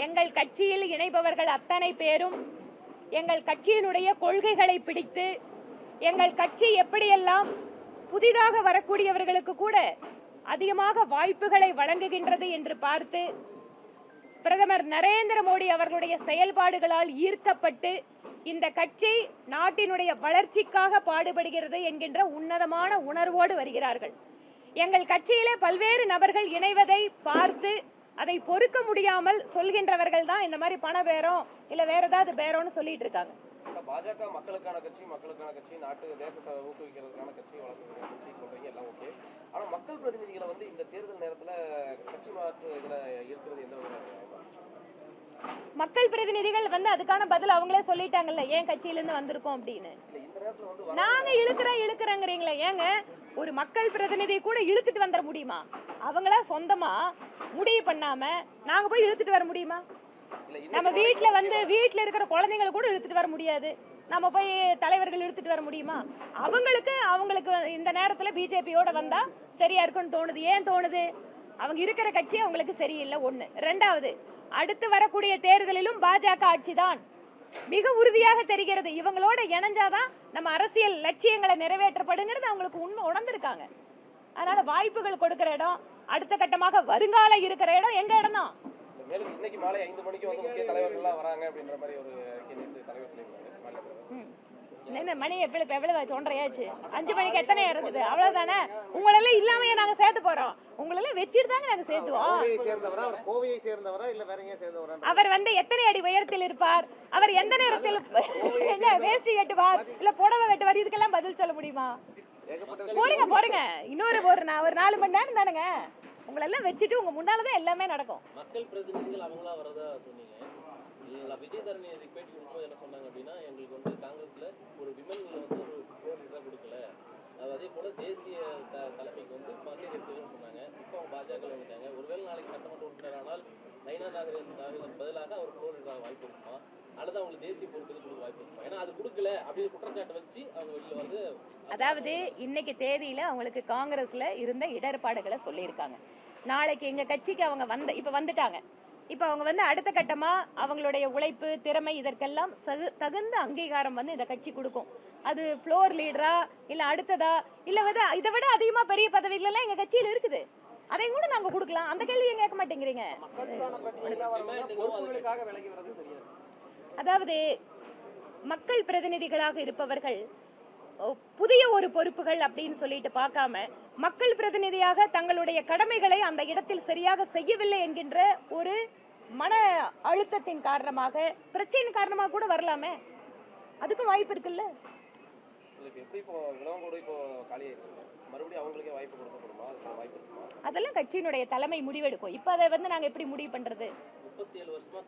எங்கள் கட்சியில் இணைபவர்கள் அத்தனை பேரும் எங்கள் கட்சியினுடைய கொள்கைகளை பிடித்து எங்கள் கட்சி எப்படியெல்லாம் புதிதாக வரக்கூடியவர்களுக்கு கூட அதிகமாக வாய்ப்புகளை வழங்குகின்றது என்று பார்த்து பிரதமர் நரேந்திர மோடி அவர்களுடைய செயல்பாடுகளால் ஈர்க்கப்பட்டு இந்த கட்சி நாட்டினுடைய வளர்ச்சிக்காக பாடுபடுகிறது என்கின்ற உன்னதமான உணர்வோடு வருகிறார்கள். எங்கள் கட்சியிலே பல்வேறு நபர்கள் இணைவதை பார்த்து அதை பொறுக்க முடியாமல் சொல்கின்றவர்கள் தான் இந்த மாதிரி பண பேரம் இல்ல வேற ஏதாவது பேரம்னு சொல்லிட்டு இருக்காங்க. பாஜக மக்களுக்கான கட்சி, நாட்டு தேசத்தை ஊக்குவிக்கிறதுக்கான கட்சி, வளர்க்கக்கூடிய கட்சி சொல்றீங்க, எல்லாம் ஓகே. ஆனா மக்கள் பிரதிநிதிகளை வந்து இந்த தேர்தல் நேரத்துல கட்சி மாற்று இதுல இருக்கிறது எந்த வகையில? மக்கள் பிரதிநிதிகள் வந்து அதுக்கான பதில் அவங்களே சொல்லிட்டாங்கல்ல, ஏன் கட்சியில இருந்து வந்திருக்கோம் அப்படின்னு. நாங்க இழுக்கிறேங்கிறீங்களா? ஏங்க ஒரு மக்கள் பிரதிநிதி கூட இழுத்துட்டு வந்துட முடியுமா? அவங்களா சொந்தமா முடிவு பண்ணாம நாங்க போய் இழுத்துட்டு வர முடியுமா? நம்ம வீட்டுல இருக்கிற குழந்தைங்களை கூட இழுத்துட்டு வர முடியாது. நம்ம போய் தலைவர்கள் இழுத்துட்டு வர முடியுமா? அவங்களுக்கு இந்த நேரத்துல பிஜேபியோட வந்தா சரியா இருக்குன்னு தோணுது. ஏன் தோணுது? அவங்க இருக்கிற கட்சி அவங்களுக்கு சரியில்லை. ஒண்ணு. ரெண்டாவது, அடுத்து வரக்கூடிய தேர்தலிலும் பாஜக ஆட்சிதான் மிக உறுதியாக தெரிகிறது. இவங்களோட இணைஞ்சாதான் நம்ம அரசியல் லட்சியங்களை நிறைவேற்றப்படுங்கிறது அவங்களுக்கு உணர்ந்திருக்காங்க. அதனால வாய்ப்புகள் கொடுக்கிற இடம், அடுத்த கட்டமாக வருங்கால இருக்கிற இடம் எங்க இடம் தான். மேலும் இன்னைக்கு மாலை 5 மணிக்கு வந்து முக்கிய தலைவர்கள்லாம் வராங்க அப்படின்ற மாதிரி ஒரு தலைவர் சொல்லியிருக்காங்க. மணி எவ்வளவு ஒன்றையாச்சு? 5 மணிக்கு எத்தனை இருக்குது? அவ்வளவுதானே. உங்களெல்லாம் இல்லாமையே நாங்க சேர்த்து போறோம். உங்களெல்லாம் வச்சுட்டு தாங்க நாங்க சேர்த்துவோம். அவர் வந்து எத்தனை அடி உயரத்தில் இருப்பார்? அவர் எந்த நேரத்தில் வேஷ்டி கட்டுவார் இல்ல புடவை கட்டுவார்? இதுக்கெல்லாம் பதில் சொல்ல முடியுமா? போறீங்க இன்னொரு ஒரு 4 மணி நேரம் தானுங்க. உங்களெல்லாம் வச்சுட்டு உங்க முன்னாலதான் எல்லாமே நடக்கும். மக்கள் பிரதிநிதிகள் அவங்களா வரதா சொன்னீங்க. விஜயதரணி பேட்டி கொடுக்கும்போது என்ன சொன்னாங்க அப்படின்னா, எங்களுக்கு வந்து காங்கிரஸ்ல ஒரு விமன்கள் வந்து ஒரு போராட்டத்தை கொடுக்கல, அதே போல தேசிய தலைமைக்கு வந்து மகளிர் எடுத்துக்கணும்னு சொன்னாங்க. இப்போ அவங்க பாஜக வந்துட்டாங்க. ஒருவேளை நாளைக்கு சட்டமன்ற உறுப்பினர் ஆனால் நயினா நாகரிகன் பதிலாக அவர் போராட வாய்ப்பு இருக்குமா, அல்லது அவங்களுக்கு தேசிய பொறுப்பு கொடுக்க வாய்ப்பு இருக்குமா? ஏன்னா அது கொடுக்கல அப்படின்னு குற்றச்சாட்டை வச்சு அவங்க வெளியில வந்து, அதாவது இன்னைக்கு தேதியில அவங்களுக்கு காங்கிரஸ்ல இருந்த இடர்பாடுகளை சொல்லியிருக்காங்க. நாளைக்கு எங்க கட்சிக்கு அவங்க இப்ப வந்துட்டாங்க. இப்ப அவங்க வந்து அடுத்த கட்டமா அவங்களுடைய உழைப்பு, திறமை இதற்கெல்லாம் தகுந்த அங்கீகாரம் வந்து இந்த கட்சி கொடுக்கும். அது ஃப்ளோர் லீடரா இல்ல அடுத்ததா இல்ல இதை விட அதிகமா பெரிய பதவிகள் எல்லாம் எங்க கட்சியில இருக்குது. அதையும் கூட நாங்க கொடுக்கலாம். அந்த கேள்வியை கேட்க மாட்டேங்கிறீங்க. அதாவது மக்கள் பிரதிநிதிகளாக இருப்பவர்கள் புதிய ஒரு பொறுப்புகள் அப்படின்னு சொல்லிட்டு பார்க்காம, மக்கள் பிரதிநிதியாக தங்களுடைய கடமைகளை அந்த இடத்தில் சரியாக செய்யவில்லை என்கின்ற ஒரு மன அழுத்தத்தின் காரணமாக, பிரச்சனையின் காரணமாக கூட வரலாமே. அதுக்கும் வாய்ப்பு இருக்குல்ல. அதெல்லாம் கட்சியினுடைய தலைமை முடிவெடுக்கும். இப்ப அதை வந்து நாங்க எப்படி முடிவு பண்றது? 37 வருஷமா